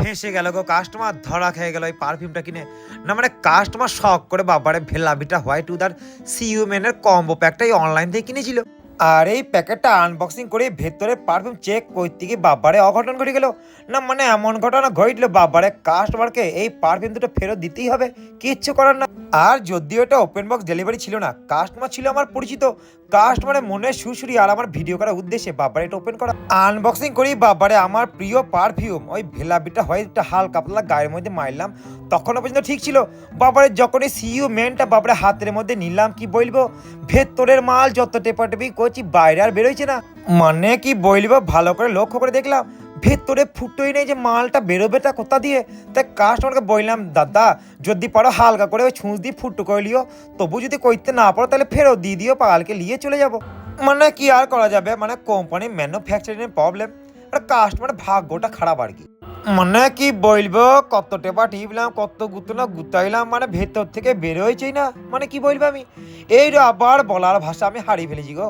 ফেঁসে গেল গো, কাস্টমার ধরা খেয়ে গেল এই পারফিউমটা কিনে। না মানে কাস্টমার শখ করে বাবারে ভেলাভিটা হোয়াইট উদার সিইউ মেনের কম্বো প্যাকটাই অনলাইন থেকে কিনেছিল। আর এই প্যাকেটটা আনবক্সিং করে ভেতরে পারফিউম চেক করতে গিয়ে বাবারে অঘটন ঘটে গেল। না মানে এমন ঘটনা ঘটলো বাবারে, কাস্টমারকে এই পারফিউম দুটো ফেরত দিতেই হবে, কিচ্ছু করার না। আর যদিও এটা ওপেন বক্স ডেলিভারি ছিল না, কাস্টমার ছিল আমার পরিচিত, কাস্টমারের মনে সুসুরি আর আমার ভিডিও করার উদ্দেশ্যে বাবারে এটা ওপেন করা। আনবক্সিং করি বাবারে আমার প্রিয় পারফিউম ওই ভেলাবিটা হোয়াইটটা হালকা পাতলা গায়ের মধ্যে মারলাম, তখনও পর্যন্ত ঠিক ছিল। বাবারে যখন এই সিইউ মেনটা বাবারে হাতের মধ্যে নিলাম, কি বলবো, ভেতরের মাল যত টেপাটেপি করছি বাইরে আর বেরোইছে না। মানে কি বলবো, ভালো করে লক্ষ্য করে দেখলাম ভেতরে ফুটোই নেই যে মালটা বেরোবেটা কোথা দিয়ে। তাই কাস্টমারকে বললাম, দাদা যদি পারো হালকা করে ওই ছুঁচ দিয়ে ফুটো করে লিও, তবু যদি করতে না পারো তাহলে ফেরত দিয়ে দিও, পালকে নিয়ে চলে যাবো। মানে কি আর করা যাবে, মানে কোম্পানি ম্যানুফ্যাকচারিং প্রবলেম, আর কাস্টমারের ভাগ্যটা খারাপ আর কি। মানে কি বলবো, কত টেপা টিপলাম, কত গুতনা গুতাইলাম, মানে ভেতর থেকে বেরোয়ছেই না। মানে কি বলবো আমি, এই আবার বলার ভাষা আমি হারিয়ে ফেলেছি গো।